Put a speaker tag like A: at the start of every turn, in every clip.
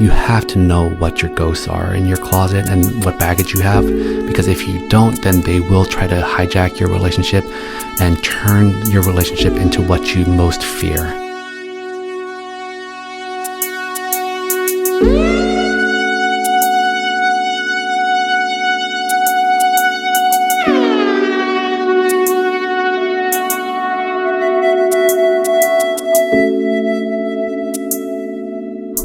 A: you have to know what your ghosts are in your closet and what baggage you have, because if you don't, then they will try to hijack your relationship and turn your relationship into what you most fear.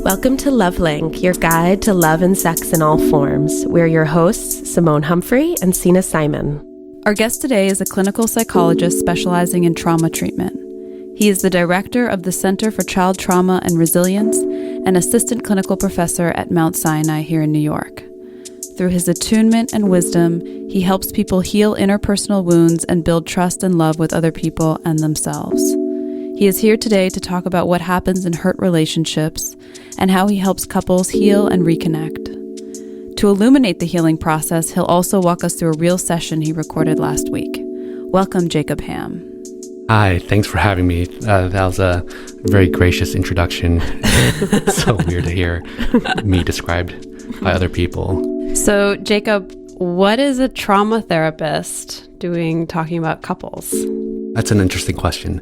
B: Welcome to Lovelink, your guide to love and sex in all forms. We're your hosts, Simone Humphrey and Sina Simon.
C: Our guest today is a clinical psychologist specializing in trauma treatment. He is the director of the Center for Child Trauma and Resilience and assistant clinical professor at Mount Sinai here in New York. Through his attunement and wisdom, he helps people heal interpersonal wounds and build trust and love with other people and themselves. He is here today to talk about what happens in hurt relationships and how he helps couples heal and reconnect. To illuminate the healing process, he'll also walk us through a real session he recorded last week. Welcome, Jacob Ham.
A: Hi, thanks for having me. That was a very gracious introduction. It's so weird to hear me described by other people.
B: So, Jacob, what is a trauma therapist talking about couples?
A: That's an interesting question.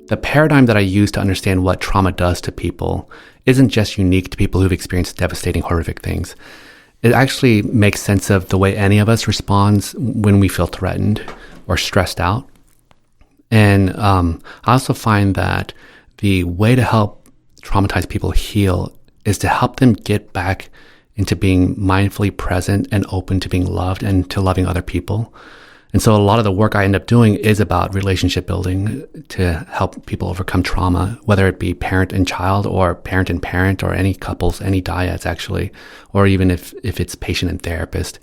A: The paradigm that I use to understand what trauma does to people isn't just unique to people who've experienced devastating, horrific things. It actually makes sense of the way any of us responds when we feel threatened or stressed out. And I also find that the way to help traumatized people heal is to help them get back into being mindfully present and open to being loved and to loving other people. And so a lot of the work I end up doing is about relationship building to help people overcome trauma, whether it be parent and child or parent and parent or any couples, any dyads actually, or even if it's patient and therapist.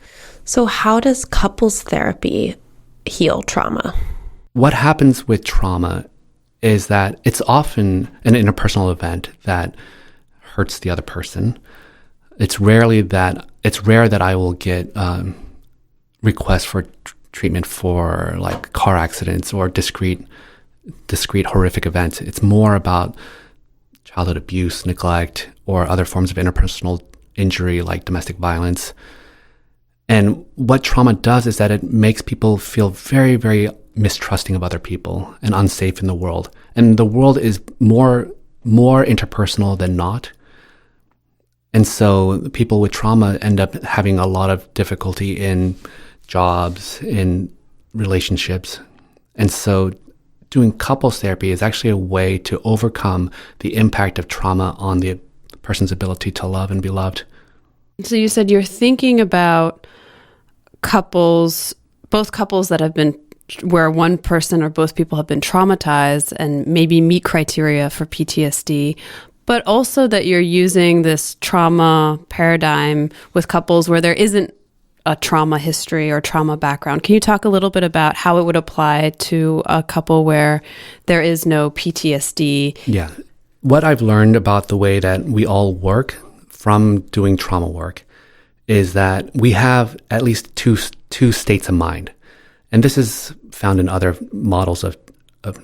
B: So how does couples therapy heal trauma?
A: What happens with trauma is that it's often an interpersonal event that hurts the other person. It's rare that I will get requests for treatment for like car accidents or discrete horrific events. It's more about childhood abuse, neglect, or other forms of interpersonal injury like domestic violence. And what trauma does is that it makes people feel very, very mistrusting of other people and unsafe in the world. And the world is more interpersonal than not. And so people with trauma end up having a lot of difficulty in jobs, in relationships. And so doing couples therapy is actually a way to overcome the impact of trauma on the person's ability to love and be loved.
B: So you said you're thinking about couples, both couples that have been, where one person or both people have been traumatized and maybe meet criteria for PTSD, but also that you're using this trauma paradigm with couples where there isn't a trauma history or trauma background. Can you talk a little bit about how it would apply to a couple where there is no PTSD?
A: Yeah. What I've learned about the way that we all work from doing trauma work is that we have at least two states of mind. And this is found in other models of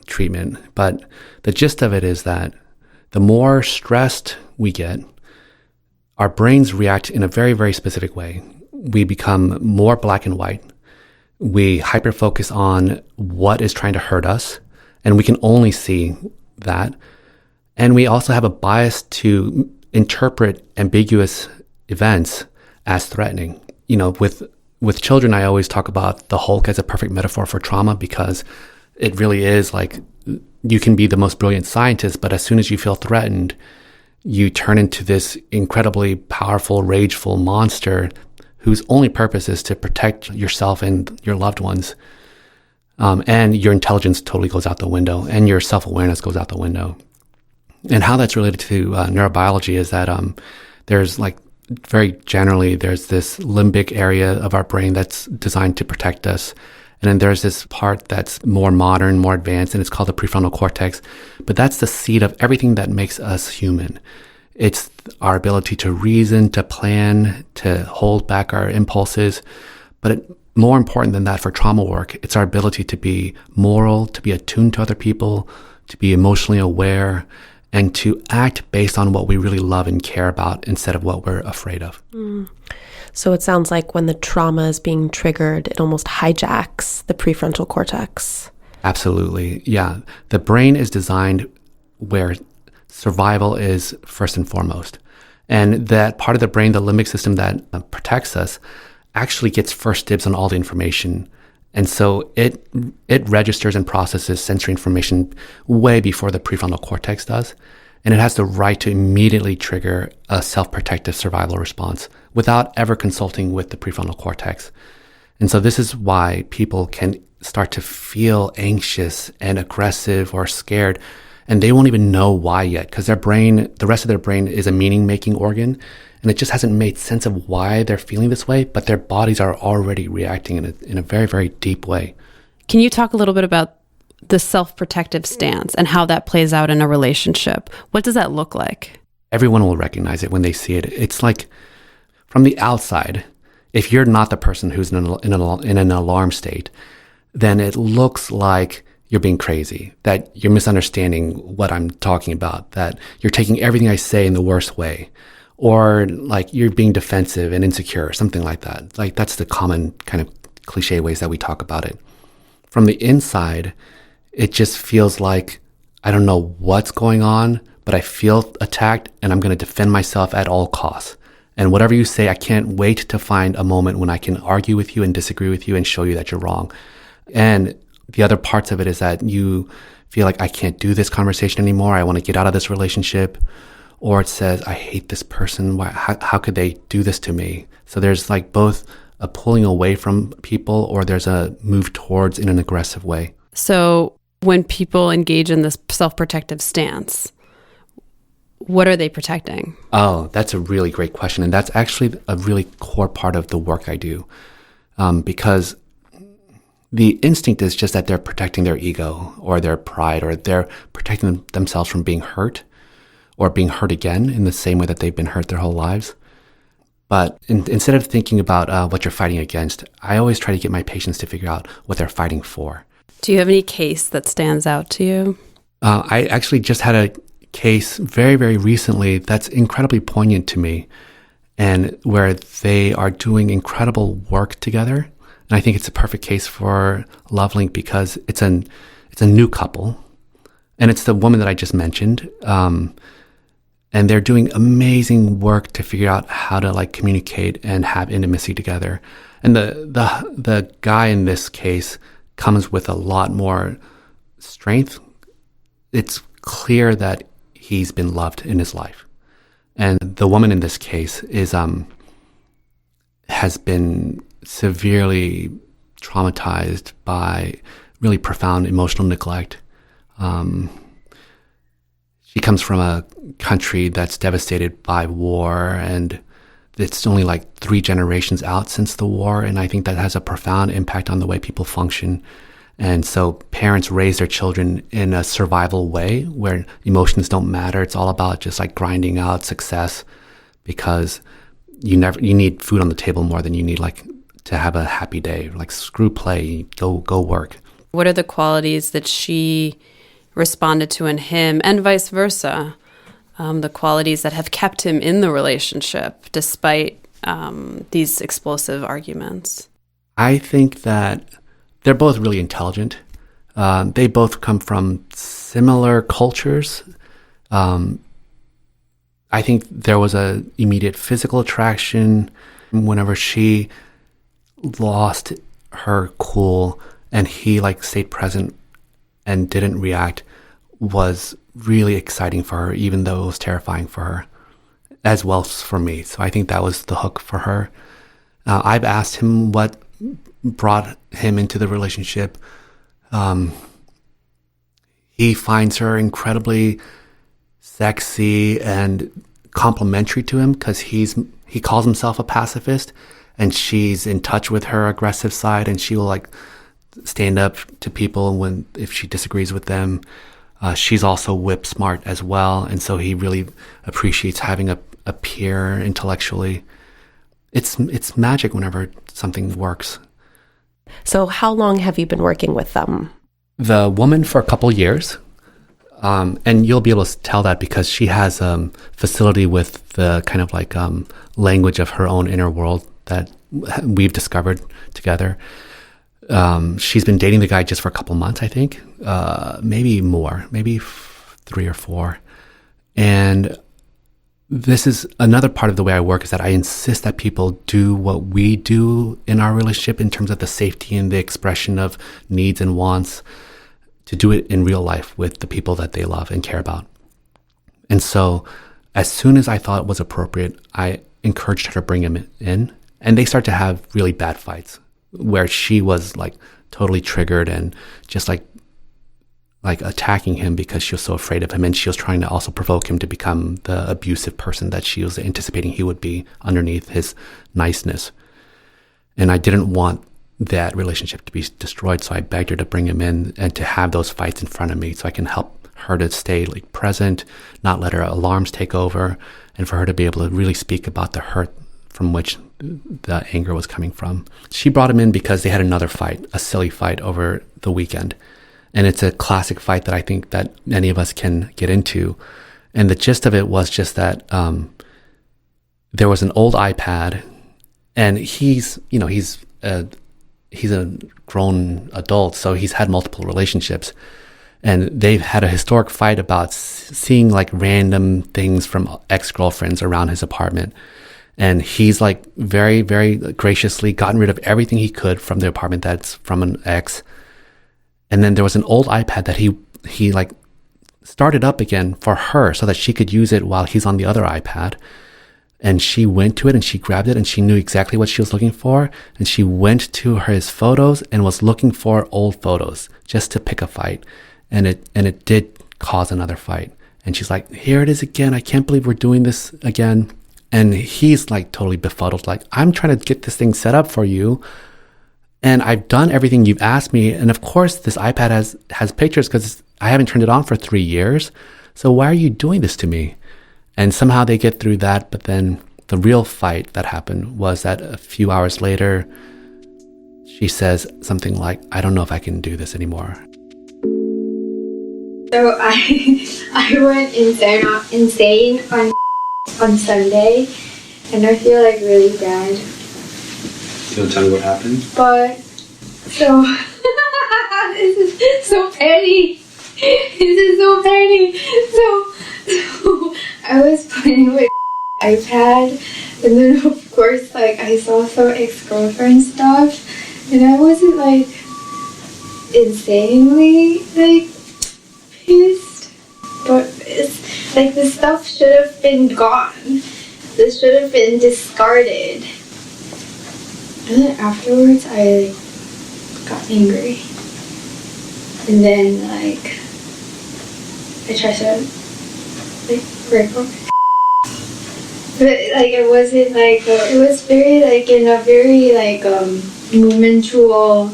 A: treatment. But the gist of it is that the more stressed we get, our brains react in a very, very specific way. We become more black and white. We hyper-focus on what is trying to hurt us, and we can only see that. And we also have a bias to interpret ambiguous events as threatening. You know, with children, I always talk about the Hulk as a perfect metaphor for trauma because it really is like you can be the most brilliant scientist, but as soon as you feel threatened, you turn into this incredibly powerful, rageful monster whose only purpose is to protect yourself and your loved ones. And your intelligence totally goes out the window and your self-awareness goes out the window. And how that's related to neurobiology is that there's like very generally, there's this limbic area of our brain that's designed to protect us. And then there's this part that's more modern, more advanced, and it's called the prefrontal cortex. But that's the seat of everything that makes us human. It's our ability to reason, to plan, to hold back our impulses. But more important than that for trauma work, it's our ability to be moral, to be attuned to other people, to be emotionally aware, and to act based on what we really love and care about instead of what we're afraid of.
D: So it sounds like when the trauma is being triggered, it almost hijacks the prefrontal cortex.
A: Absolutely. Yeah. The brain is designed where survival is first and foremost. And that part of the brain, the limbic system that protects us, actually gets first dibs on all the information. And so it registers and processes sensory information way before the prefrontal cortex does. And it has the right to immediately trigger a self-protective survival response without ever consulting with the prefrontal cortex. And so this is why people can start to feel anxious and aggressive or scared, and they won't even know why yet, because their brain, the rest of their brain is a meaning-making organ, and it just hasn't made sense of why they're feeling this way, but their bodies are already reacting in a very, very deep way.
B: Can you talk a little bit about the self-protective stance and how that plays out in a relationship? What does that look like?
A: Everyone will recognize it when they see it. It's like, from the outside, if you're not the person who's in an alarm state, then it looks like you're being crazy, that you're misunderstanding what I'm talking about, that you're taking everything I say in the worst way, or like you're being defensive and insecure, something like that. Like that's the common kind of cliche ways that we talk about it. From the inside, it just feels like, I don't know what's going on, but I feel attacked and I'm going to defend myself at all costs. And whatever you say, I can't wait to find a moment when I can argue with you and disagree with you and show you that you're wrong. And the other parts of it is that you feel like, I can't do this conversation anymore. I want to get out of this relationship. Or it says, I hate this person. How could they do this to me? So there's like both a pulling away from people, or there's a move towards in an aggressive way.
B: So when people engage in this self-protective stance, what are they protecting?
A: Oh, that's a really great question. And that's actually a really core part of the work I do. Because the instinct is just that they're protecting their ego or their pride, or they're protecting themselves from being hurt or being hurt again in the same way that they've been hurt their whole lives. But instead of thinking about what you're fighting against, I always try to get my patients to figure out what they're fighting for.
B: Do you have any case that stands out to you?
A: I actually just had a case very, very recently that's incredibly poignant to me, and where they are doing incredible work together. And I think it's a perfect case for Lovelink because it's a new couple, and it's the woman that I just mentioned. And they're doing amazing work to figure out how to like communicate and have intimacy together. And the guy in this case comes with a lot more strength. It's clear that he's been loved in his life. And the woman in this case has been severely traumatized by really profound emotional neglect. She comes from a country that's devastated by war, and it's only like 3 generations out since the war. And I think that has a profound impact on the way people function. And so parents raise their children in a survival way where emotions don't matter. It's all about just like grinding out success, because you need food on the table more than you need like to have a happy day. Like screw play, go work.
B: What are the qualities that she responded to in him, and vice versa? The qualities that have kept him in the relationship despite these explosive arguments? I
A: think that they're both really intelligent. They both come from similar cultures. I think there was a immediate physical attraction whenever she lost her cool and he like stayed present and didn't react, was really exciting for her, even though it was terrifying for her, as well as for me. So I think that was the hook for her. I've asked him what brought him into the relationship. He finds her incredibly sexy and complimentary to him because he calls himself a pacifist, and she's in touch with her aggressive side, and she will like stand up to people if she disagrees with them. She's also whip smart as well, and so he really appreciates having a peer intellectually. It's magic whenever something works.
D: So how long have you been working with them?
A: The woman for a couple years. And you'll be able to tell that because she has facility with the kind of like language of her own inner world that we've discovered together. She's been dating the guy just for a couple months, I think, maybe more, maybe 3 or 4. And this is another part of the way I work, is that I insist that people do what we do in our relationship in terms of the safety and the expression of needs and wants, to do it in real life with the people that they love and care about. And so as soon as I thought it was appropriate, I encouraged her to bring him in, and they start to have really bad fights where she was like totally triggered and just like attacking him because she was so afraid of him, and she was trying to also provoke him to become the abusive person that she was anticipating he would be underneath his niceness. And I didn't want that relationship to be destroyed, so I begged her to bring him in and to have those fights in front of me so I can help her to stay like present, not let her alarms take over, and for her to be able to really speak about the hurt from which the anger was coming from. She brought him in because they had another fight, a silly fight over the weekend. And it's a classic fight that I think that many of us can get into. And the gist of it was just that there was an old iPad, and he's a grown adult, so he's had multiple relationships. And they've had a historic fight about seeing like random things from ex-girlfriends around his apartment. And he's like very, very graciously gotten rid of everything he could from the apartment that's from an ex. And then there was an old iPad that he like started up again for her so that she could use it while he's on the other iPad. And she went to it and she grabbed it and she knew exactly what she was looking for. And she went to his photos and was looking for old photos just to pick a fight. And it did cause another fight. And she's like, here it is again. I can't believe we're doing this again. And he's like totally befuddled. Like, I'm trying to get this thing set up for you, and I've done everything you've asked me. And of course, this iPad has pictures because I haven't turned it on for 3 years. So why are you doing this to me? And somehow they get through that. But then the real fight that happened was that a few hours later, she says something like, I don't know if I can do this anymore.
E: So I went insane on Sunday, and I feel like really bad.
A: You want to tell me what happened?
E: But so this is so petty. This is so petty. So I was playing with iPad, and then of course like I saw some ex-girlfriend stuff, and I wasn't like insanely like pissed, but it's like the stuff should have been gone. This should have been discarded. And then afterwards I got angry, and then like I tried to like break up. But like it wasn't like it was very like in a very like momental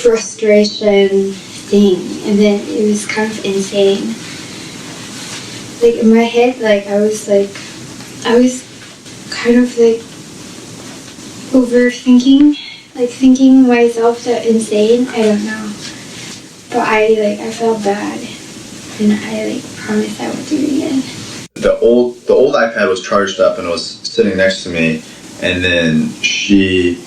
E: frustration thing, and then it was kind of insane. Like in my head, like I was kind of like overthinking, like thinking myself that insane. I don't know, but I felt bad, and I like promised I would do it again.
F: The old iPad was charged up and it was sitting next to me, and then she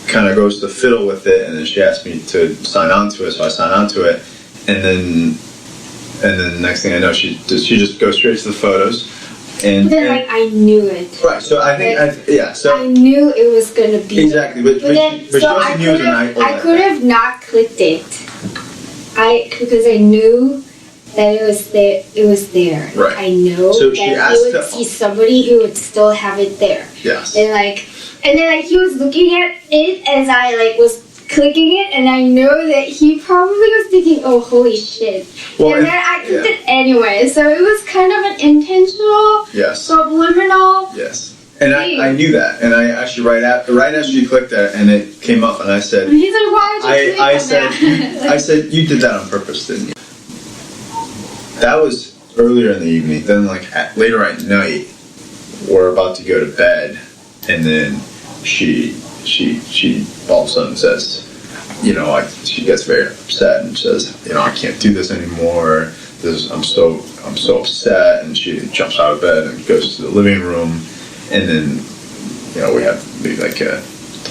F: kind of goes to fiddle with it, and then she asked me to sign on to it, so I signed on to it, and then the next thing I know, she just goes straight to the photos, and
E: then like I knew it.
F: Right. So I think So
E: I knew it was gonna be
F: exactly, but she also knew it was an iPad.
E: I could have not clicked it. Because I knew that it was there. It was there.
F: Right.
E: I know
F: So
E: that
F: she
E: he
F: asked
E: would see somebody who would still have it there.
F: Yes.
E: And then he was looking at it as I like was clicking it, and I know that he probably was thinking, "Oh, holy shit!"
F: Well,
E: and then I clicked it anyway. So it was kind of an intentional, subliminal.
F: Yes. And I knew that, and I actually right after you clicked that, and it came up, and I said,
E: He's like, "Why did you click on that?"
F: I said, you did that on purpose, didn't you? That was earlier in the evening. Then, like later at night, we're about to go to bed, and then she all of a sudden says, she gets very upset and says, I can't do this anymore. I'm so upset, and she jumps out of bed and goes to the living room, and then we have maybe like a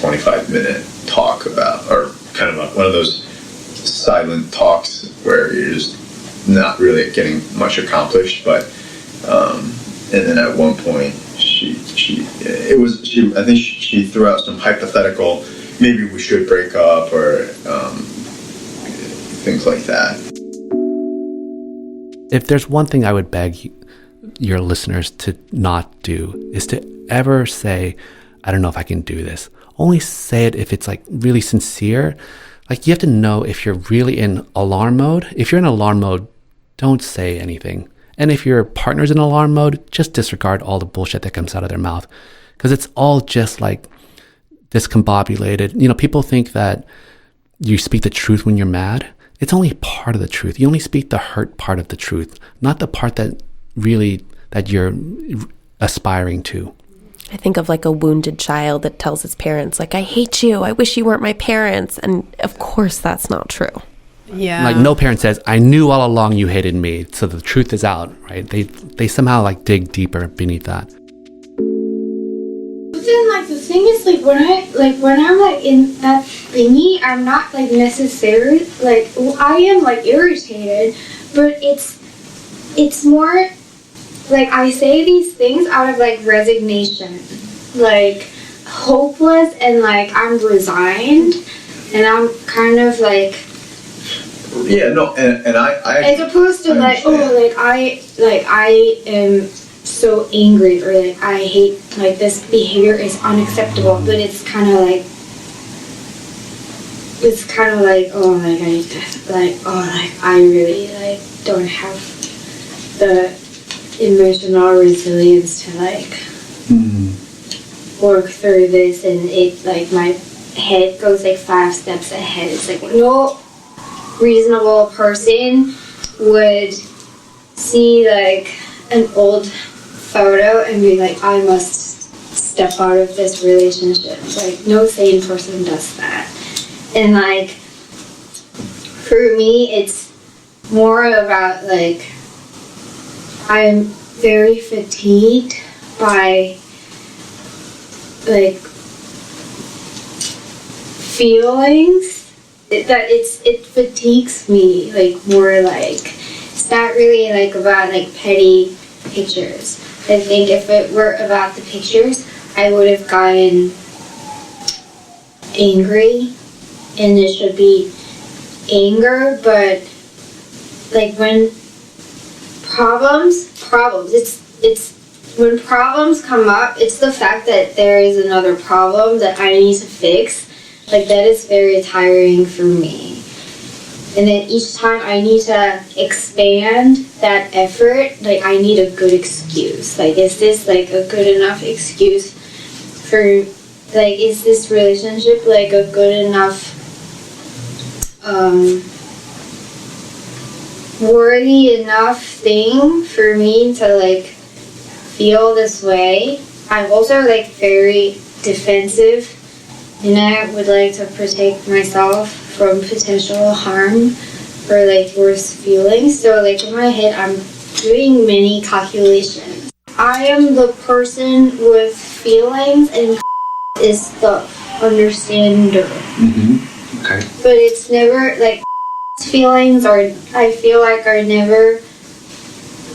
F: 25-minute talk about, or kind of one of those silent talks where you're just not really getting much accomplished, but and then at one point I think she threw out some hypothetical, maybe we should break up, or things like that.
A: If there's one thing I would beg your listeners to not do, is to ever say, I don't know if I can do this. Only say it if it's like really sincere. Like, you have to know if you're really in alarm mode. If you're in alarm mode, don't say anything. And if your partner's in alarm mode, just disregard all the bullshit that comes out of their mouth. Because it's all just like discombobulated. People think that you speak the truth when you're mad. It's only part of the truth. You only speak the hurt part of the truth, not the part that you're aspiring to.
D: I think of like a wounded child that tells his parents, like, I hate you, I wish you weren't my parents. And of course that's not true.
B: Yeah.
A: Like, no parent says, I knew all along you hated me, so the truth is out, right? They somehow like dig deeper beneath that.
E: But then, like, the thing is, like, when I'm like in that thingy, I'm not like necessarily like, I am like irritated, but it's more like I say these things out of like resignation, like hopeless, and like I'm resigned, and I'm kind of like,
F: yeah, no, and I
E: as opposed to like, I am so angry, or like I hate, like this behavior is unacceptable, but it's kind of like I really like don't have the emotional resilience to like work through this, and it like my head goes like 5 steps ahead. It's like no reasonable person would see like an old photo and be like, I must step out of this relationship. Like, no sane person does that. And like, for me, it's more about like, I'm very fatigued by like feelings that it fatigues me, like more like it's not really like about like petty pictures. I think if it were about the pictures, I would have gotten angry, and it should be anger, but like when problems, it's when problems come up, it's the fact that there is another problem that I need to fix. Like, that is very tiring for me. And then each time I need to expand that effort, like, I need a good excuse. Like, is this, like, a good enough excuse for, like, is this relationship, like, a good enough, worthy enough thing for me to, like, feel this way? I'm also, like, very defensive, and I would like to protect myself from potential harm or like worse feelings. So like in my head, I'm doing many calculations. I am the person with feelings, and is the understander.
F: Okay.
E: But it's never like feelings are, I feel like, are never,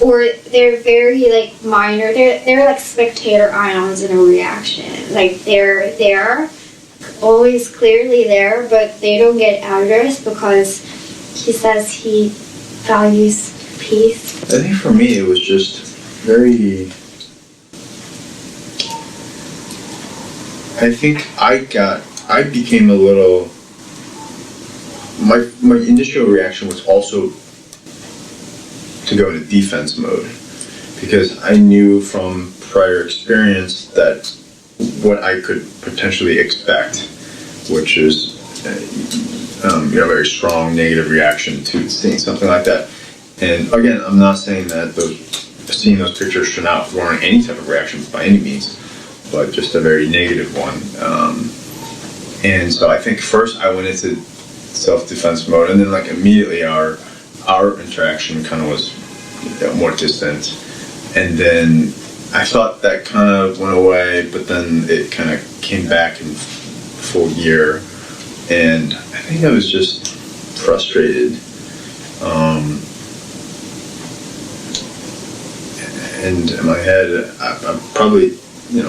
E: or they're very like minor. They're like spectator ions in a reaction. Like they're there, always clearly there, but they don't get addressed because he says he values peace.
F: I think for me it was just very, I think I became a little, my initial reaction was also to go into defense mode, because I knew from prior experience that what I could potentially expect, which is a very strong negative reaction to seeing something like that. And again, I'm not saying that seeing those pictures should not warrant any type of reaction by any means, but just a very negative one. And so I think first I went into self-defense mode, and then like immediately our our interaction kind of was more distant. And then I thought that kind of went away, but then it kind of came back in full gear. And I think I was just frustrated. And in my head, I'm probably,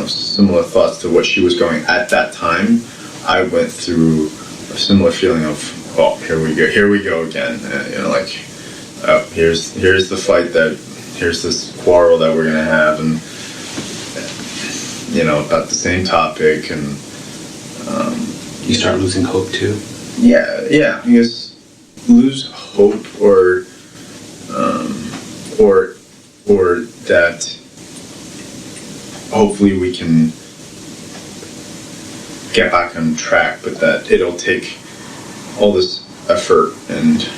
F: similar thoughts to what she was going at that time. I went through a similar feeling of, oh, here we go again. Here's the fight here's this quarrel that we're gonna have, and about the same topic, and
A: You start losing hope too.
F: Yeah. I guess lose hope, or that hopefully we can get back on track, but that it'll take all this effort and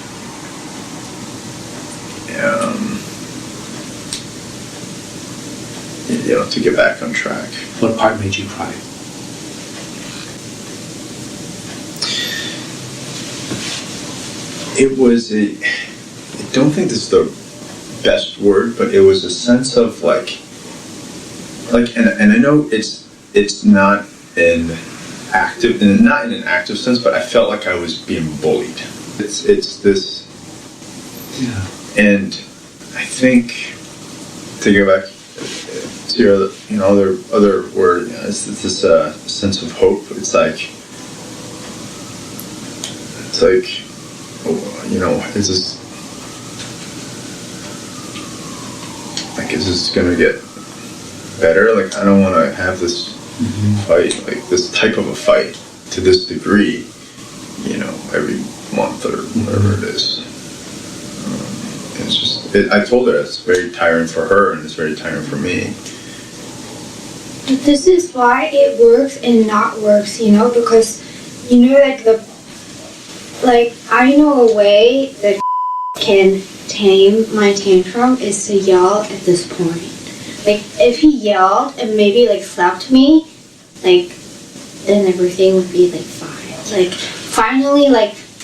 F: to get back on track.
A: What part made you cry?
F: It was I don't think this is the best word, but it was a sense of and I know it's not not in an active sense, but I felt like I was being bullied. It's this, and I think, to go back to your other word, it's this sense of hope. It's like is this gonna get better? Like, I don't want to have this fight, like this type of a fight to this degree, every month or whatever it is. It's just, I told her it's very tiring for her and it's very tiring for me.
E: But this is why it works and not works, because, I know a way that can tame my tantrum is to yell at this point. Like, if he yelled and maybe, slapped me, then everything would be, fine. Finally,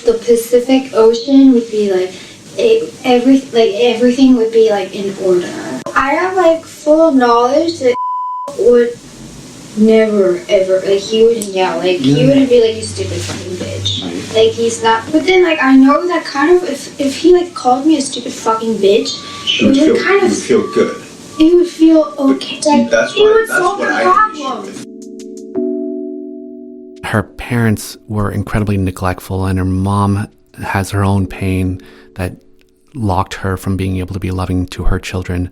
E: the Pacific Ocean would be, everything would be, in order. I have, full knowledge that would never, ever, he wouldn't yell. He wouldn't be you stupid fucking bitch. He's not. But then, I know that kind of, if he, called me a stupid fucking bitch,
F: It would feel good.
E: It would feel okay.
F: That's
E: it would
F: that's
E: solve
F: what
E: the
F: I
E: problem.
A: Her parents were incredibly neglectful, and her mom has her own pain that locked her from being able to be loving to her children.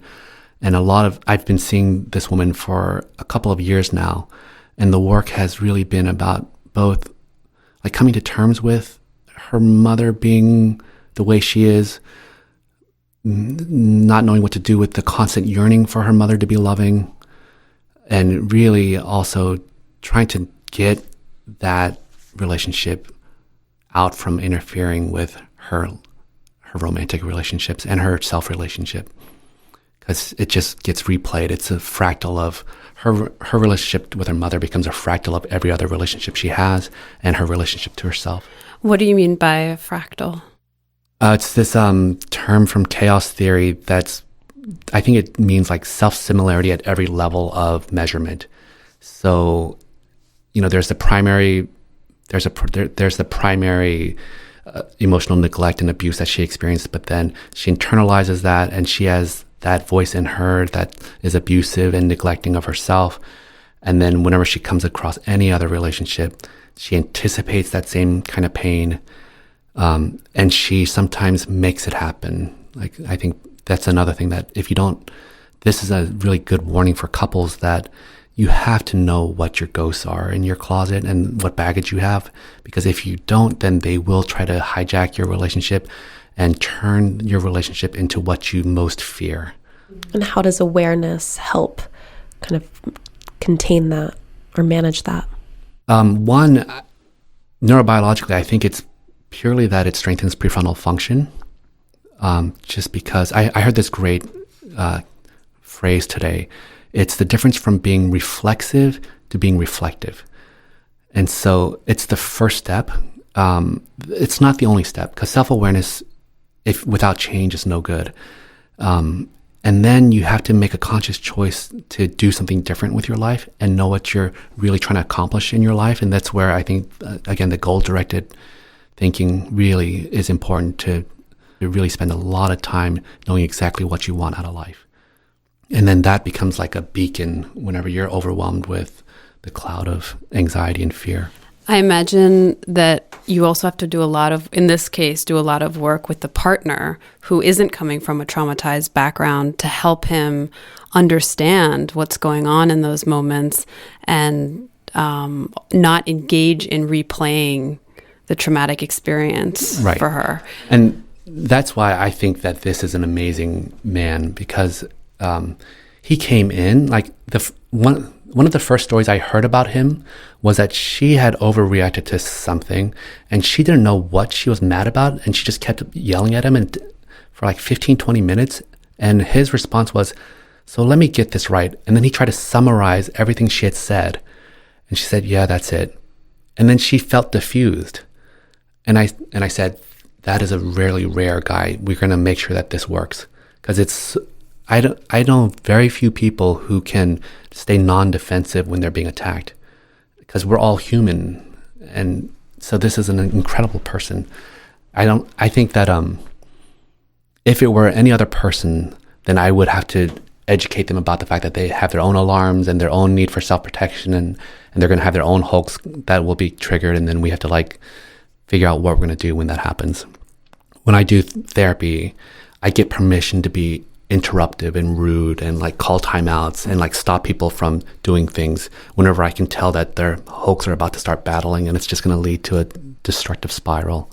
A: And I've been seeing this woman for a couple of years now, and the work has really been about both coming to terms with her mother being the way she is, not knowing what to do with the constant yearning for her mother to be loving, and really also trying to get that relationship out from interfering with her romantic relationships and her self-relationship, because it just gets replayed. It's a fractal of her relationship with her mother becomes a fractal of every other relationship she has and her relationship to herself.
B: What do you mean by a fractal?
A: It's this term from chaos theory I think it means self-similarity at every level of measurement. So, there's the primary emotional neglect and abuse that she experienced, but then she internalizes that, and she has that voice in her that is abusive and neglecting of herself. And then whenever she comes across any other relationship, she anticipates that same kind of pain. And she sometimes makes it happen. I think that's another thing that this is a really good warning for couples, that you have to know what your ghosts are in your closet and what baggage you have, because if you don't, then they will try to hijack your relationship and turn your relationship into what you most fear.
D: And how does awareness help kind of contain that or manage that?
A: One, neurobiologically, I think it's purely that it strengthens prefrontal function. Just because I heard this great phrase today. It's the difference from being reflexive to being reflective. And so it's the first step. It's not the only step, because self-awareness if without change is no good. And then you have to make a conscious choice to do something different with your life and know what you're really trying to accomplish in your life. And that's where I think, again, the goal-directed thinking really is important, to really spend a lot of time knowing exactly what you want out of life. And then that becomes like a beacon whenever you're overwhelmed with the cloud of anxiety and fear.
B: I imagine that you also have to do a lot of, in this case, do a lot of work with the partner who isn't coming from a traumatized background to help him understand what's going on in those moments and not engage in replaying the traumatic experience for her.
A: And that's why I think that this is an amazing man, because he came in, like one of the first stories I heard about him was that she had overreacted to something and she didn't know what she was mad about, and she just kept yelling at him for like 15, 20 minutes. And his response was, so let me get this right. And then he tried to summarize everything she had said. And she said, yeah, that's it. And then she felt diffused. And I said, that is a really rare guy. We're going to make sure that this works. Because I know very few people who can stay non-defensive when they're being attacked, because we're all human. And so this is an incredible person. I think that if it were any other person, then I would have to educate them about the fact that they have their own alarms and their own need for self-protection, and they're going to have their own hulks that will be triggered, and then we have to like figure out what we're going to do when that happens. When I do therapy, I get permission to be interruptive and rude and like call timeouts and like stop people from doing things whenever I can tell that their hulks are about to start battling and it's just going to lead to a destructive spiral.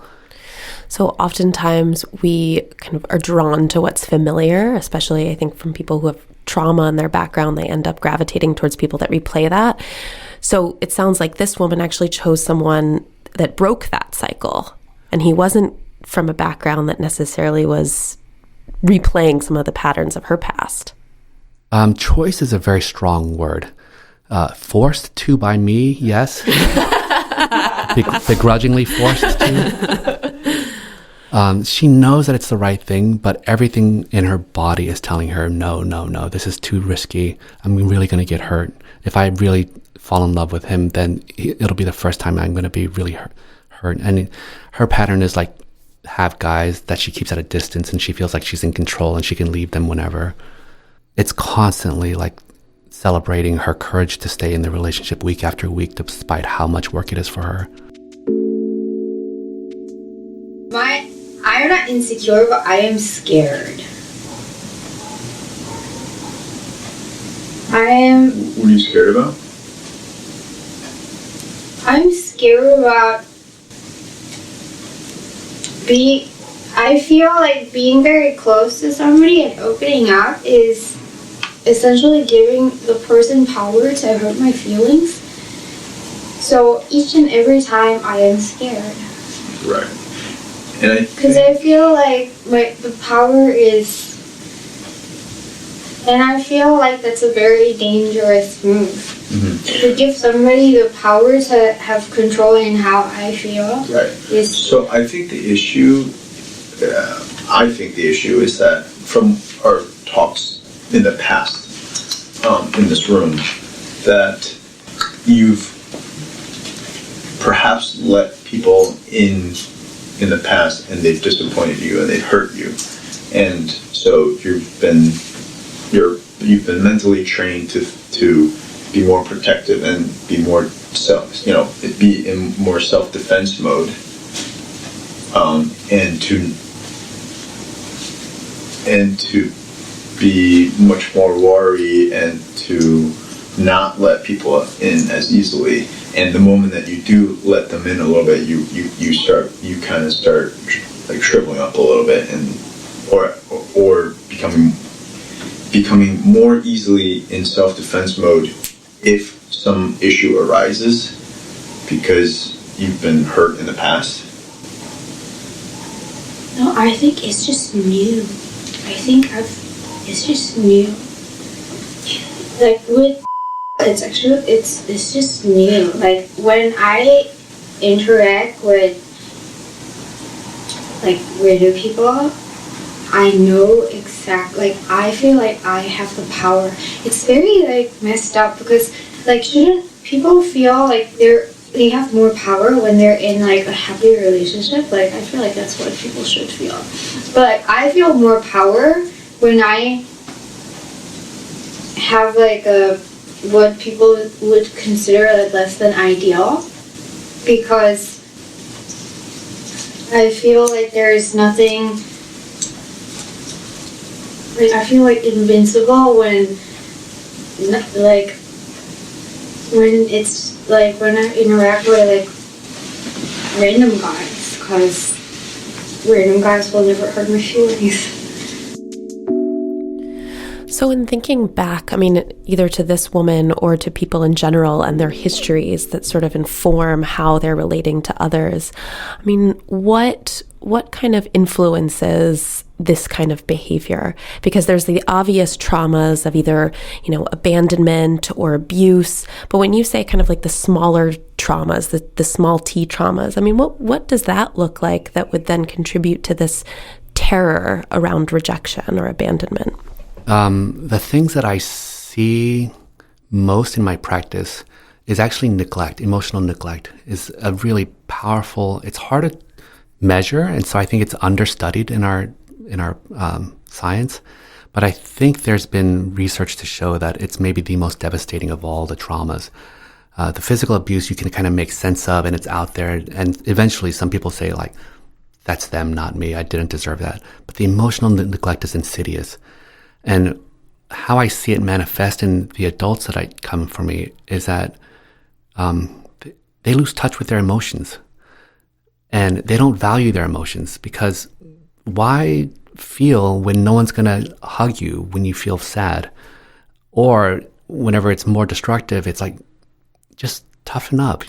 D: So oftentimes we kind of are drawn to what's familiar, especially I think from people who have trauma in their background. They end up gravitating towards people that replay that. So it sounds like this woman actually chose someone that broke that cycle, and he wasn't from a background that necessarily was replaying some of the patterns of her past.
A: Choice is a very strong word. Forced to by me, yes. Begrudgingly forced to. She knows that it's the right thing, but everything in her body is telling her, no, this is too risky. I'm really going to get hurt. If I really fall in love with him, then it'll be the first time I'm going to be really hurt. And her pattern is like have guys that she keeps at a distance, and she feels like she's in control and she can leave them whenever. It's constantly like celebrating her courage to stay in the relationship week after week, despite how much work it is for her.
E: I'm not insecure, but I am scared.
F: What are you scared about?
E: I'm scared about I feel like being very close to somebody and opening up is essentially giving the person power to hurt my feelings. So each and every time I am scared.
F: Right.
E: Because I feel like the power is, and I feel like that's a very dangerous move. Mm-hmm. To give somebody the power to have control in how I feel.
F: Right. So I think the issue is that from our talks in the past, in this room, that you've perhaps let people in the past and they've disappointed you and they've hurt you, and so you've been mentally trained to be more protective and be more be in more self-defense mode, and to be much more wary and to not let people in as easily. And the moment that you do let them in a little bit, you kind of start like shriveling up a little bit, and or becoming more easily in self-defense mode if some issue arises because you've been hurt in the past.
E: No, I think it's just new. It's just new. Like with it's just new. Like when I interact with like random people, I know exactly, like, I feel like I have the power. It's very, like, messed up because, like, shouldn't people feel like they have more power when they're in, like, a happy relationship? Like, I feel like that's what people should feel. But, like, I feel more power when I have, like, what people would consider less than ideal, because I feel like there is nothing, like, I feel like invincible when it's like when I interact with like random guys, because random guys will never hurt my feelings.
D: So in thinking back, I mean, either to this woman or to people in general and their histories that sort of inform how they're relating to others, I mean, what kind of influences this kind of behavior? Because there's the obvious traumas of either, abandonment or abuse. But when you say kind of like the smaller traumas, the small t traumas, I mean, what does that look like that would then contribute to this terror around rejection or abandonment?
A: The things that I see most in my practice is actually neglect. Emotional neglect is a really powerful, it's hard to measure, and so I think it's understudied in our science. But I think there's been research to show that it's maybe the most devastating of all the traumas. The physical abuse you can kind of make sense of, and it's out there, and eventually some people say, like, that's them, not me, I didn't deserve that. But the emotional neglect is insidious. And how I see it manifest in the adults that come for me is that they lose touch with their emotions, and they don't value their emotions, because why feel when no one's going to hug you when you feel sad? Or whenever it's more destructive, it's like, just toughen up.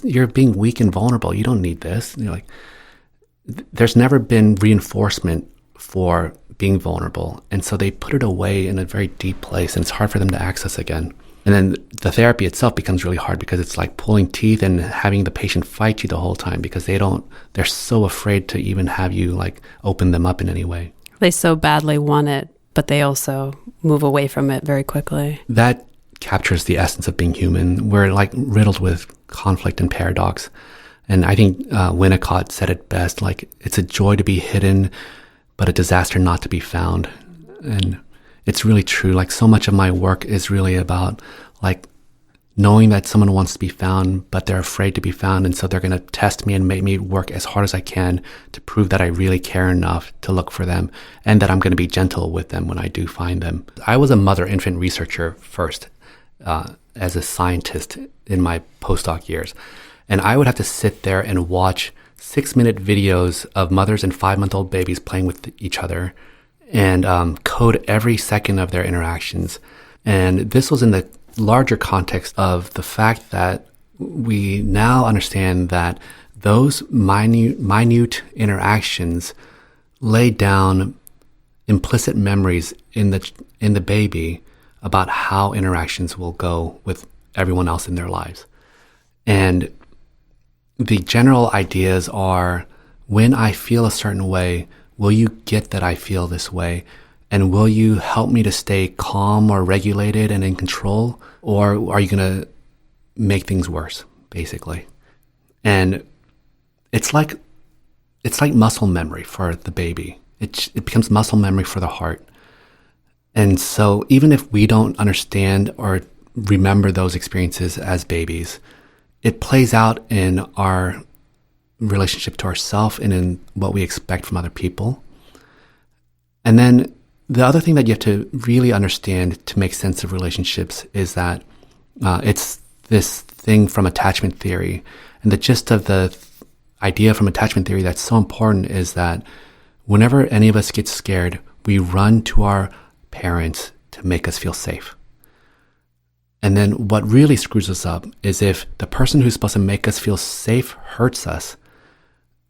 A: You're being weak and vulnerable. You don't need this. You're like, there's never been reinforcement for being vulnerable. And so they put it away in a very deep place, and it's hard for them to access again. And then the therapy itself becomes really hard, because it's like pulling teeth and having the patient fight you the whole time, because they're so afraid to even have you like open them up in any way.
B: They so badly want it, but they also move away from it very quickly.
A: That captures the essence of being human. We're like riddled with conflict and paradox. And I think Winnicott said it best, like, it's a joy to be hidden, but a disaster not to be found. And it's really true. Like, so much of my work is really about like knowing that someone wants to be found, but they're afraid to be found. And so they're going to test me and make me work as hard as I can to prove that I really care enough to look for them, and that I'm going to be gentle with them when I do find them. I was a mother-infant researcher first, as a scientist in my postdoc years. And I would have to sit there and watch 6-minute videos of mothers and 5-month-old babies playing with each other, and code every second of their interactions. And this was in the larger context of the fact that we now understand that those minute interactions lay down implicit memories in the baby about how interactions will go with everyone else in their lives. And the general ideas are, when I feel a certain way, will you get that I feel this way? And will you help me to stay calm or regulated and in control? Or are you going to make things worse, basically? And it's like muscle memory for the baby. It becomes muscle memory for the heart. And so even if we don't understand or remember those experiences as babies, it plays out in our relationship to ourselves and in what we expect from other people. And then the other thing that you have to really understand to make sense of relationships is that it's this thing from attachment theory. And the gist of the idea from attachment theory that's so important is that whenever any of us get scared, we run to our parents to make us feel safe. And then what really screws us up is if the person who's supposed to make us feel safe hurts us,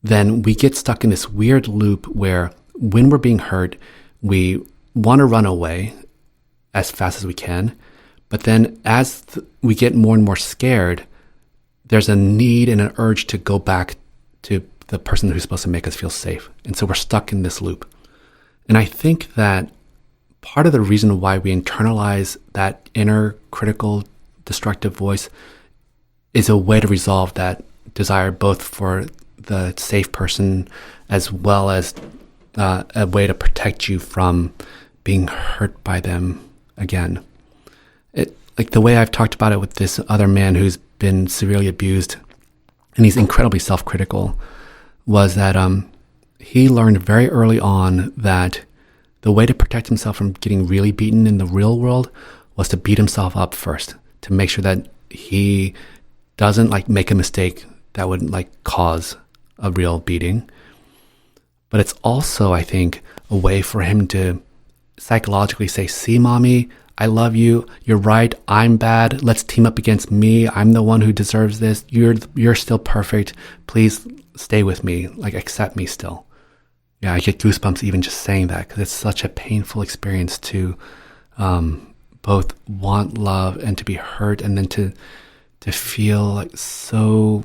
A: then we get stuck in this weird loop where when we're being hurt, we want to run away as fast as we can. But then as we get more and more scared, there's a need and an urge to go back to the person who's supposed to make us feel safe. And so we're stuck in this loop. And I think that part of the reason why we internalize that inner critical destructive voice is a way to resolve that desire, both for the safe person as well as a way to protect you from being hurt by them again. Like the way I've talked about it with this other man who's been severely abused, and he's incredibly self-critical, was that he learned very early on that the way to protect himself from getting really beaten in the real world was to beat himself up first, to make sure that he doesn't like make a mistake that would like cause a real beating. But it's also, I think, a way for him to psychologically say, see, mommy, I love you. You're right. I'm bad. Let's team up against me. I'm the one who deserves this. You're still perfect. Please stay with me. Like, accept me still. Yeah, I get goosebumps even just saying that, because it's such a painful experience to both want love and to be hurt, and then to feel like so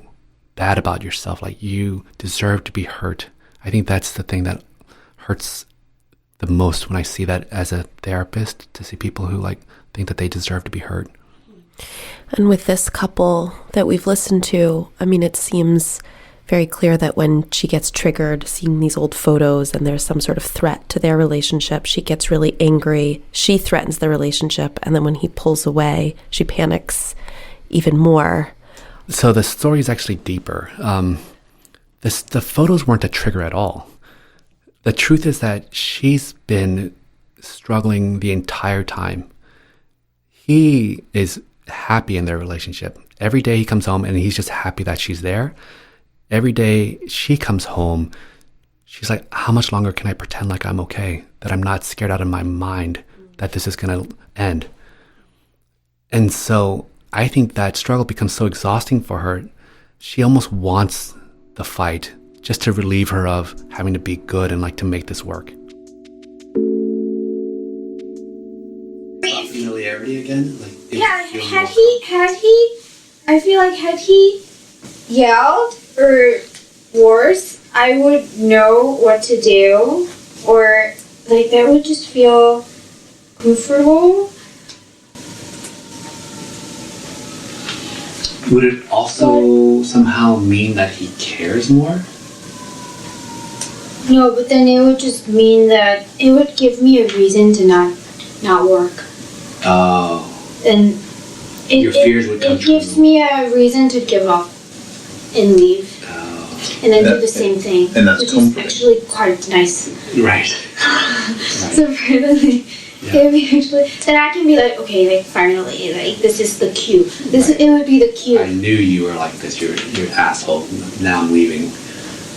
A: bad about yourself, like you deserve to be hurt. I think that's the thing that hurts the most when I see that as a therapist, to see people who like think that they deserve to be hurt.
D: And with this couple that we've listened to, I mean, it seems very clear that when she gets triggered, seeing these old photos and there's some sort of threat to their relationship, she gets really angry. She threatens the relationship. And then when he pulls away, she panics even more.
A: So the story is actually deeper. The photos weren't a trigger at all. The truth is that she's been struggling the entire time. He is happy in their relationship. Every day he comes home and he's just happy that she's there. Every day she comes home, she's like, how much longer can I pretend like I'm okay? That I'm not scared out of my mind that this is going to end. And so I think that struggle becomes so exhausting for her. She almost wants the fight just to relieve her of having to be good and like to make this work. Familiarity again? Like,
E: yeah, had he, I feel like had he yelled or worse, I would know what to do, or like that would just feel comfortable.
A: Would it also somehow mean that he cares more?
E: No, but then it would just mean that it would give me a reason to not work.
A: Oh.
E: And
A: your fears would come
E: true. It gives me a reason to give up and leave.
A: Oh.
E: And then do the same thing.
F: And that's
E: which
F: comforting.
E: is actually quite nice.
A: Right.
E: Surprisingly. It would be actually, then I can be like, okay, like finally, like this is the cue. It would be the cue.
A: I knew you were like this. You're asshole. Now I'm leaving.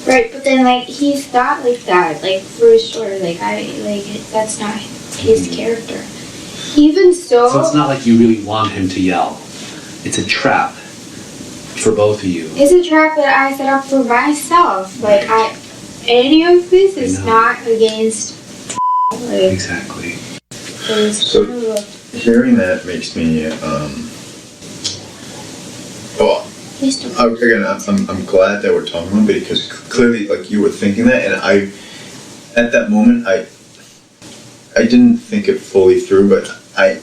E: Right, but then like he's not like that. Like for sure, like that's not his character. Even so.
A: So it's not like you really want him to yell. It's a trap for both of you.
E: It's a trap that I set up for myself. Like any of this is not against. Like,
A: exactly.
F: So hearing that makes me again, I'm glad that we're talking about it, because clearly like you were thinking that, and I at that moment I didn't think it fully through, but I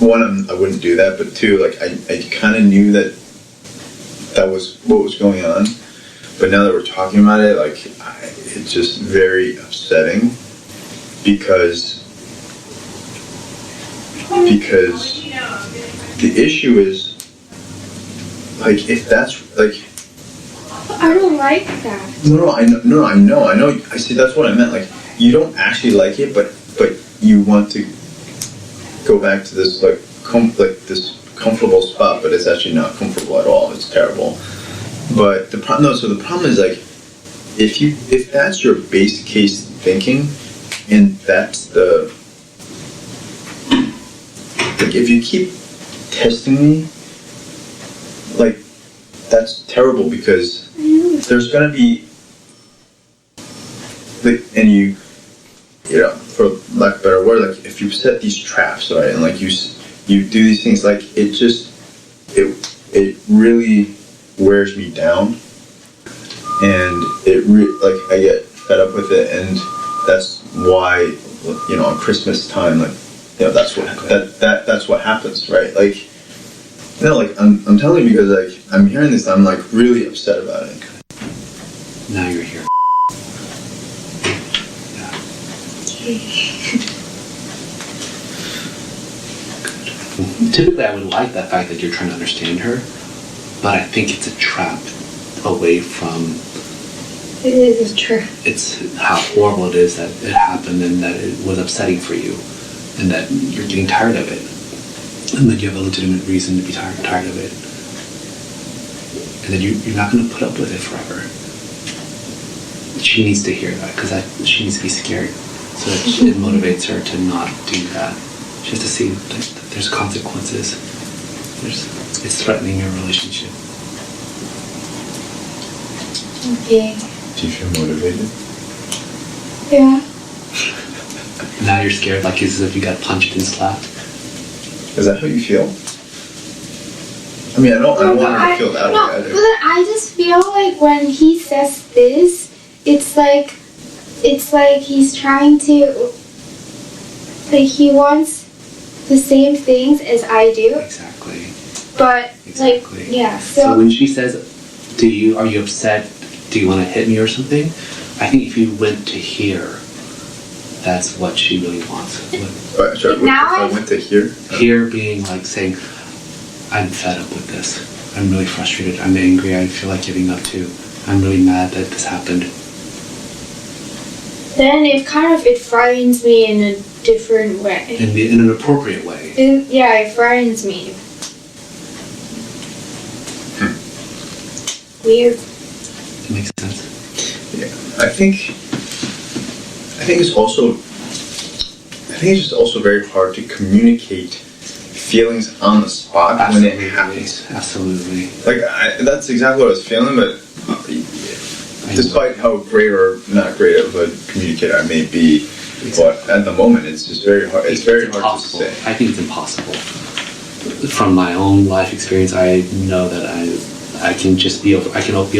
F: wouldn't do that, but two, like I kind of knew that was what was going on, but now that we're talking about it, like it's just very upsetting. Because the issue is, like, if that's like,
E: I don't like that.
F: No, I know. I see. That's what I meant. Like, you don't actually like it, but you want to go back to this like this comfortable spot, but it's actually not comfortable at all. It's terrible. But the problem is like, if that's your base case thinking. And that's like, if you keep testing me, like, that's terrible, because there's gonna be, like, and you know, for lack of a better word, like, if you set these traps, right, and like you do these things, like, it really wears me down, and I get fed up with it, and that's why, on Christmas time, that's what happens, right? I'm telling you because I'm hearing this, I'm really upset about it.
A: Now you're here. Typically, I would like the fact that you're trying to understand her, but I think it's a trap away from.
E: It is true.
A: It's how horrible it is that it happened and that it was upsetting for you, and that you're getting tired of it, and that you have a legitimate reason to be tired of it, and that you're not going to put up with it forever. She needs to hear that because she needs to be scared, so that it motivates her to not do that. She has to see that there's consequences. It's threatening your relationship.
E: Okay.
F: Do you feel motivated?
E: Yeah.
A: Now you're scared, like as if you got punched and slapped.
F: Is that how you feel? I mean, I don't want her to feel that way either.
E: But I just feel like when he says this, it's like he's trying to, he wants the same things as I do.
A: Exactly.
E: But
A: Exactly.
E: yeah.
A: So when she says, are you upset? Do you want to hit me or something? I think if you went to here, that's what she really wants.
F: Sorry,
E: Now
F: if I went to here?
A: Here being saying, I'm fed up with this. I'm really frustrated. I'm angry. I feel like giving up too. I'm really mad that this happened.
E: Then it frightens me in a different way.
A: In an appropriate way.
E: It frightens me. Weird.
A: It makes sense.
F: Yeah, I think it's just also very hard to communicate feelings on the spot.
A: Absolutely.
F: When it happens.
A: Absolutely.
F: That's exactly what I was feeling, but despite how great or not great of a communicator I may be, but at the moment it's just very hard. It's very hard to say.
A: I think it's impossible. From my own life experience, I know that I can be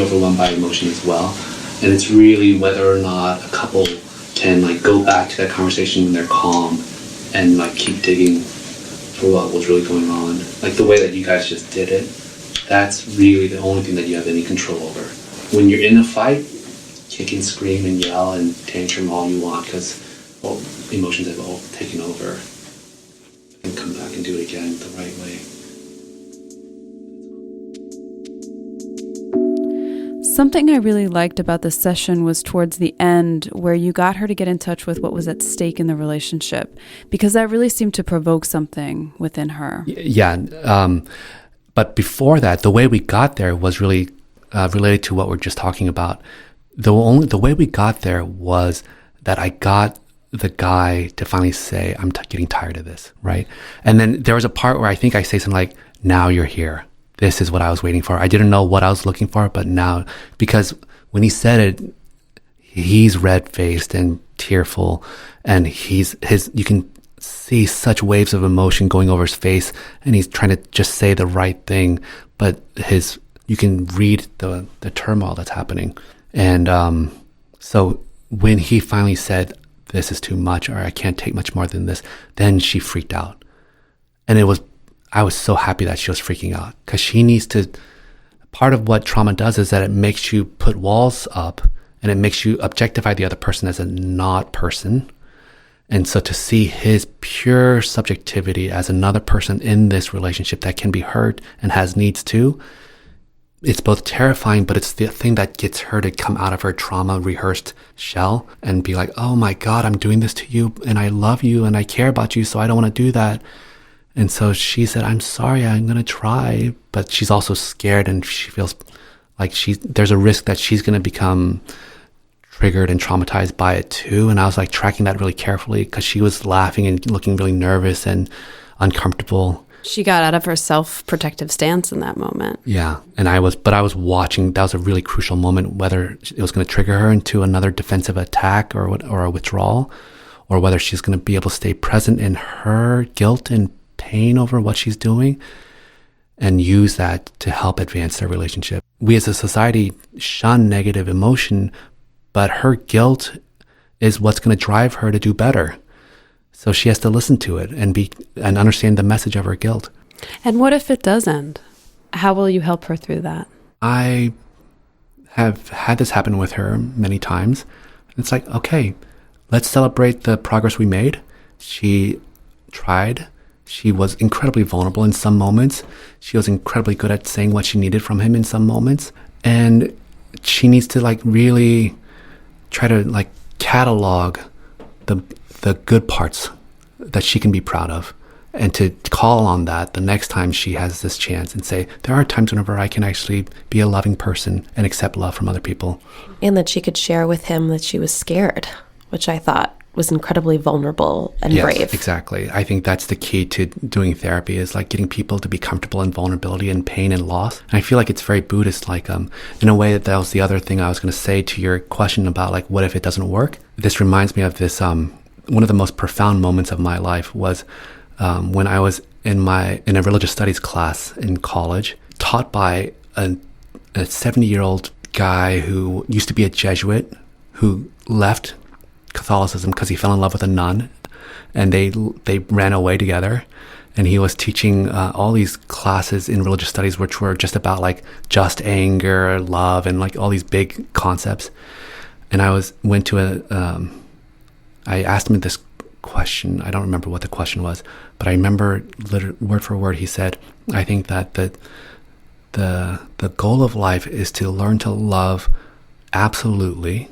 A: overwhelmed by emotion as well, and it's really whether or not a couple can go back to that conversation when they're calm and keep digging for what was really going on. The way that you guys just did it, that's really the only thing that you have any control over. When you're in a fight, kick and scream and yell and tantrum all you want because emotions have all taken over, and come back and do it again the right way.
C: Something I really liked about this session was towards the end where you got her to get in touch with what was at stake in the relationship, because that really seemed to provoke something within her.
A: Yeah, but before that, the way we got there was really related to what we're just talking about. The way we got there was that I got the guy to finally say, I'm getting tired of this, right? And then there was a part where I think I say something like, now you're here. This is what I was waiting for. I didn't know what I was looking for, but now, because when he said it, he's red-faced and tearful, and you can see such waves of emotion going over his face, and he's trying to just say the right thing, but you can read the turmoil that's happening. And so when he finally said, this is too much, or I can't take much more than this, then she freaked out. And I was so happy that she was freaking out, because she needs to, part of what trauma does is that it makes you put walls up, and it makes you objectify the other person as a not person. And so to see his pure subjectivity as another person in this relationship that can be hurt and has needs too, it's both terrifying, but it's the thing that gets her to come out of her trauma rehearsed shell and be like, oh my God, I'm doing this to you and I love you and I care about you, so I don't want to do that. And so she said, I'm sorry, I'm going to try. But she's also scared, and she feels like there's a risk that she's going to become triggered and traumatized by it too. And I was tracking that really carefully, because she was laughing and looking really nervous and uncomfortable.
B: She got out of her self-protective stance in that moment.
A: Yeah. And I was watching. That was a really crucial moment, whether it was going to trigger her into another defensive attack or a withdrawal, or whether she's going to be able to stay present in her guilt and pain over what she's doing. and use that to help advance their relationship. We as a society shun negative emotion, but her guilt is what's going to drive her to do better. So she has to listen to it and understand the message of her guilt.
B: And what if it does end? How will you help her through that?
A: I have had this happen with her many times. It's like, okay, let's celebrate the progress we made. She tried. She was incredibly vulnerable in some moments. She was incredibly good at saying what she needed from him in some moments. And she needs to like really try to like catalog the good parts that she can be proud of, and to call on that the next time she has this chance and say, there are times whenever I can actually be a loving person and accept love from other people.
D: And that she could share with him that she was scared, which I thought was incredibly vulnerable and brave.
A: Exactly. I think that's the key to doing therapy, is like getting people to be comfortable in vulnerability and pain and loss. And I feel like it's very Buddhist, like in a way that was the other thing I was going to say to your question about like, what if it doesn't work? This reminds me of this, one of the most profound moments of my life was when I was in a religious studies class in college, taught by a 70-year-old guy who used to be a Jesuit, who left Catholicism because he fell in love with a nun, and they ran away together. And he was teaching all these classes in religious studies, which were just about like just anger, love, and like all these big concepts. And I asked him this question. I don't remember what the question was, but I remember word for word he said, I think that the goal of life is to learn to love absolutely,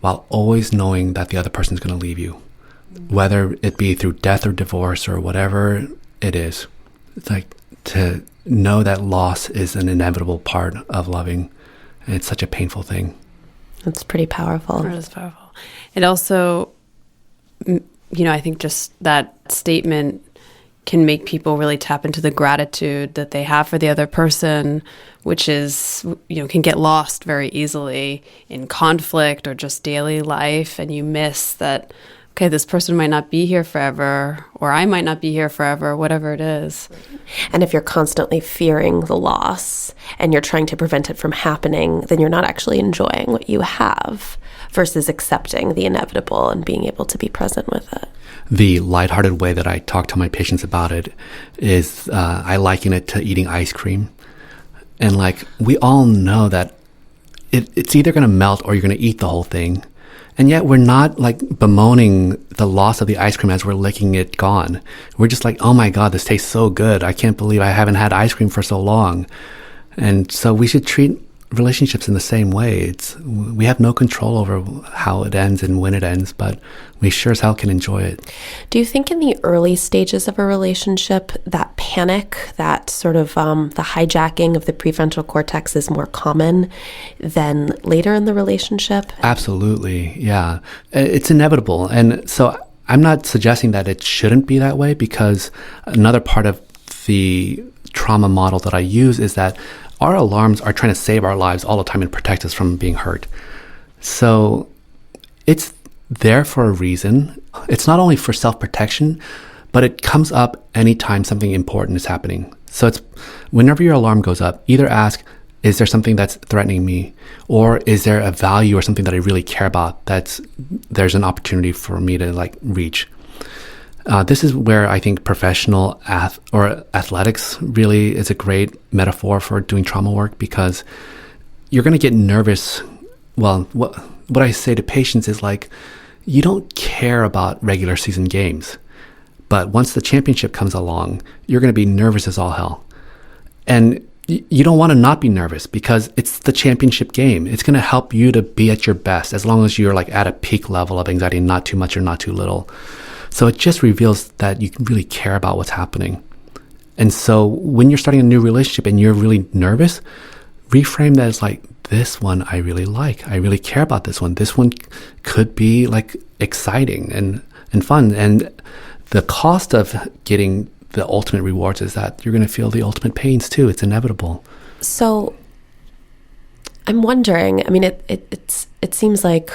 A: while always knowing that the other person is going to leave you, whether it be through death or divorce or whatever it is. It's like to know that loss is an inevitable part of loving, and it's such a painful thing.
D: It's pretty powerful.
B: It is powerful. It also, I think just that statement can make people really tap into the gratitude that they have for the other person, which is, can get lost very easily in conflict or just daily life. And you miss that, okay, this person might not be here forever, or I might not be here forever, whatever it is.
D: And if you're constantly fearing the loss and you're trying to prevent it from happening, then you're not actually enjoying what you have versus accepting the inevitable and being able to be present with it.
A: The lighthearted way that I talk to my patients about it is I liken it to eating ice cream. And like, we all know that it's either going to melt or you're going to eat the whole thing. And yet we're not like bemoaning the loss of the ice cream as we're licking it gone. We're just like, oh my God, this tastes so good. I can't believe I haven't had ice cream for so long. And so we should treat relationships in the same way. We have no control over how it ends and when it ends, but we sure as hell can enjoy it.
D: Do you think in the early stages of a relationship, that panic, that sort of the hijacking of the prefrontal cortex is more common than later in the relationship?
A: Absolutely, yeah. It's inevitable. And so I'm not suggesting that it shouldn't be that way, because another part of the trauma model that I use is that our alarms are trying to save our lives all the time and protect us from being hurt. So it's there for a reason. It's not only for self-protection, but it comes up anytime something important is happening. So it's whenever your alarm goes up, either ask, is there something that's threatening me? Or is there a value or something that I really care about there's an opportunity for me to like reach? This is where I think professional athletics really is a great metaphor for doing trauma work, because you're going to get nervous. Well, what I say to patients is like, you don't care about regular season games, but once the championship comes along, you're going to be nervous as all hell. And you don't want to not be nervous, because it's the championship game. It's going to help you to be at your best, as long as you're like at a peak level of anxiety, not too much or not too little. So it just reveals that you really care about what's happening. And so when you're starting a new relationship and you're really nervous, reframe that as like, this one I really like. I really care about this one. This one could be like exciting and fun. And the cost of getting the ultimate rewards is that you're going to feel the ultimate pains too. It's inevitable.
D: So I'm wondering, I mean, it seems like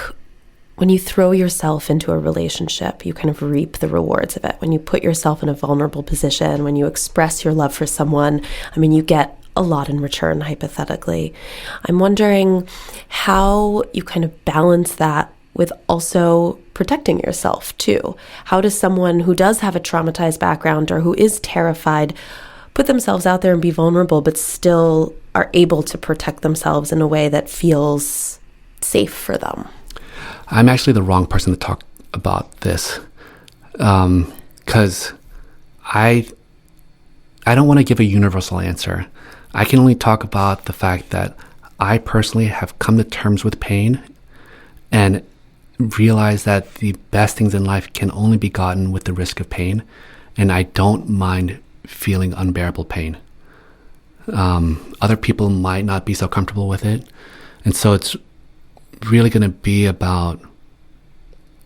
D: when you throw yourself into a relationship, you kind of reap the rewards of it. When you put yourself in a vulnerable position, when you express your love for someone, I mean, you get a lot in return, hypothetically. I'm wondering how you kind of balance that with also protecting yourself too. How does someone who does have a traumatized background or who is terrified put themselves out there and be vulnerable, but still are able to protect themselves in a way that feels safe for them?
A: I'm actually the wrong person to talk about this, because I don't want to give a universal answer. I can only talk about the fact that I personally have come to terms with pain and realize that the best things in life can only be gotten with the risk of pain, and I don't mind feeling unbearable pain. Other people might not be so comfortable with it, and so it's really going to be about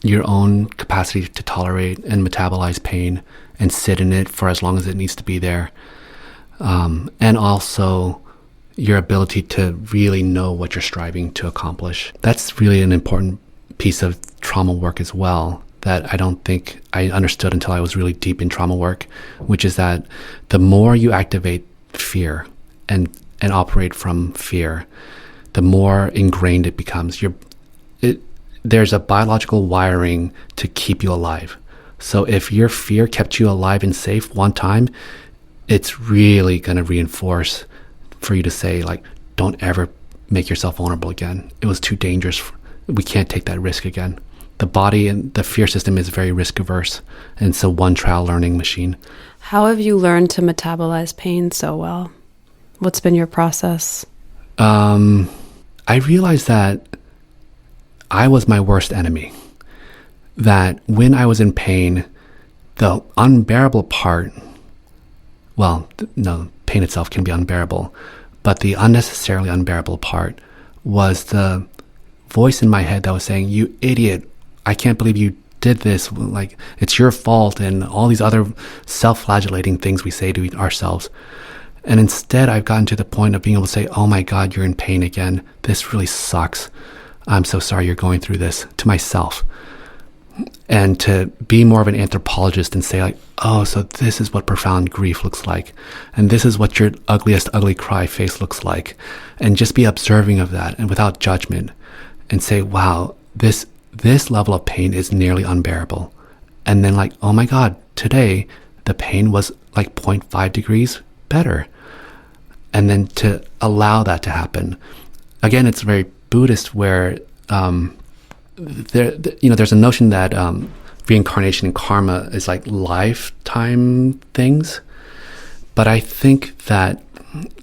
A: your own capacity to tolerate and metabolize pain and sit in it for as long as it needs to be there, and also your ability to really know what you're striving to accomplish. That's really an important piece of trauma work as well that I don't think I understood until I was really deep in trauma work, which is that the more you activate fear and operate from fear, the more ingrained it becomes. There's a biological wiring to keep you alive. So if your fear kept you alive and safe one time, it's really going to reinforce for you to say, like, don't ever make yourself vulnerable again. It was too dangerous. We can't take that risk again. The body and the fear system is very risk averse, and it's a one trial learning machine.
B: How have you learned to metabolize pain so well? What's been your process?
A: I realized that I was my worst enemy. That when I was in pain, the unbearable part, no, pain itself can be unbearable, but the unnecessarily unbearable part was the voice in my head that was saying, "You idiot, I can't believe you did this, like, it's your fault," and all these other self-flagellating things we say to ourselves. And instead, I've gotten to the point of being able to say, "Oh my God, you're in pain again. This really sucks. I'm so sorry you're going through this," to myself. And to be more of an anthropologist and say, like, "Oh, so this is what profound grief looks like. And this is what your ugliest ugly cry face looks like." And just be observing of that and without judgment and say, "Wow, this level of pain is nearly unbearable." And then, like, "Oh my God, today the pain was like 0.5 degrees better." And then to allow that to happen. Again, it's very Buddhist, where there's a notion that reincarnation and karma is like lifetime things. But I think that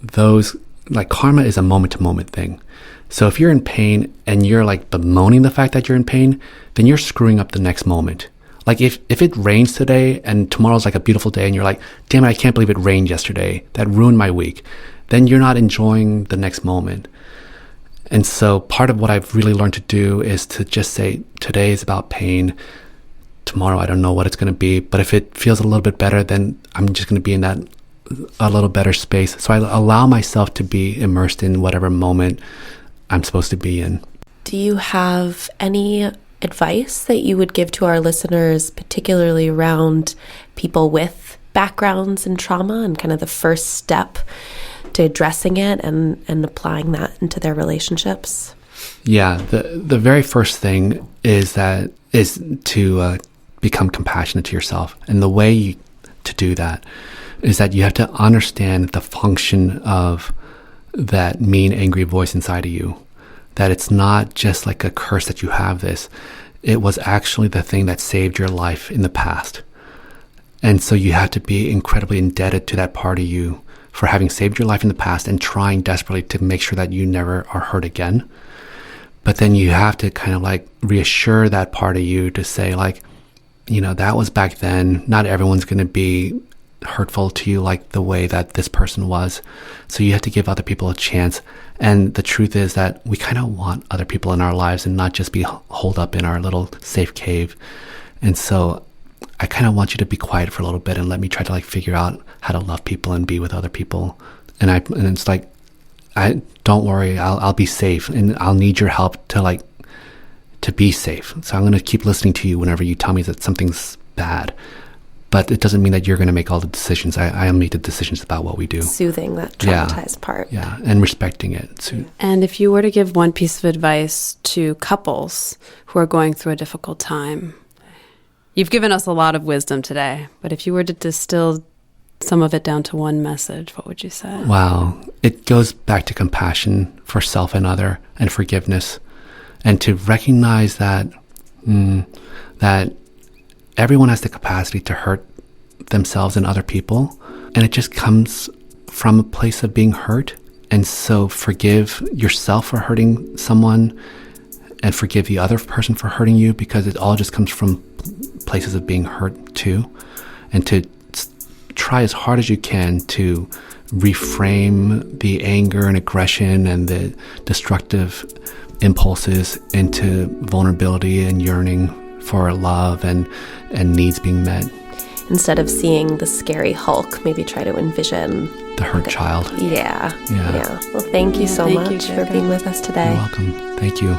A: those, like, karma is a moment-to-moment thing. So if you're in pain and you're like bemoaning the fact that you're in pain, then you're screwing up the next moment. Like if it rains today and tomorrow's like a beautiful day and you're like, "Damn it, I can't believe it rained yesterday. That ruined my week." Then you're not enjoying the next moment. And so part of what I've really learned to do is to just say, today is about pain. Tomorrow, I don't know what it's going to be. But if it feels a little bit better, then I'm just going to be in that a little better space. So I allow myself to be immersed in whatever moment I'm supposed to be in.
D: Do you have any advice that you would give to our listeners, particularly around people with backgrounds in trauma and kind of the first step to addressing it and applying that into their relationships?
A: Yeah, the very first thing is to become compassionate to yourself. And the way to do that is that you have to understand the function of that mean, angry voice inside of you. That it's not just like a curse that you have this. It was actually the thing that saved your life in the past. And so you have to be incredibly indebted to that part of you for having saved your life in the past and trying desperately to make sure that you never are hurt again. But then you have to kind of like reassure that part of you to say, like, that was back then. Not everyone's going to be hurtful to you like the way that this person was. So you have to give other people a chance. And the truth is that we kind of want other people in our lives and not just be holed up in our little safe cave. And so I kind of want you to be quiet for a little bit and let me try to like figure out how to love people and be with other people. And it's like, don't worry, I'll be safe, and I'll need your help to like to be safe. So I'm going to keep listening to you whenever you tell me that something's bad. But it doesn't mean that you're going to make all the decisions. I make the decisions about what we do.
D: Soothing that traumatized part.
A: Yeah, and respecting it. So,
B: And if you were to give one piece of advice to couples who are going through a difficult time, you've given us a lot of wisdom today, but if you were to distill some of it down to one message, what would you say?
A: wow. It goes back to compassion for self and other, and forgiveness, and to recognize that that everyone has the capacity to hurt themselves and other people, and it just comes from a place of being hurt. And so forgive yourself for hurting someone, and forgive the other person for hurting you, because it all just comes from places of being hurt too. And to try as hard as you can to reframe the anger and aggression and the destructive impulses into vulnerability and yearning for love and needs being met.
D: Instead of seeing the scary Hulk, maybe try to envision
A: The hurt child.
D: Yeah.
A: Yeah.
D: Well, thank you so
B: thank you,
D: much for
B: Jacob.
D: being with us today.
A: You're welcome. Thank you.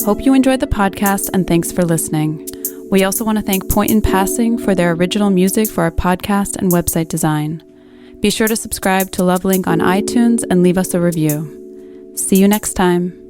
C: Hope you enjoyed the podcast, and thanks for listening. We also want to thank Point in Passing for their original music for our podcast and website design. Be sure to subscribe to Lovelink on iTunes and leave us a review. See you next time.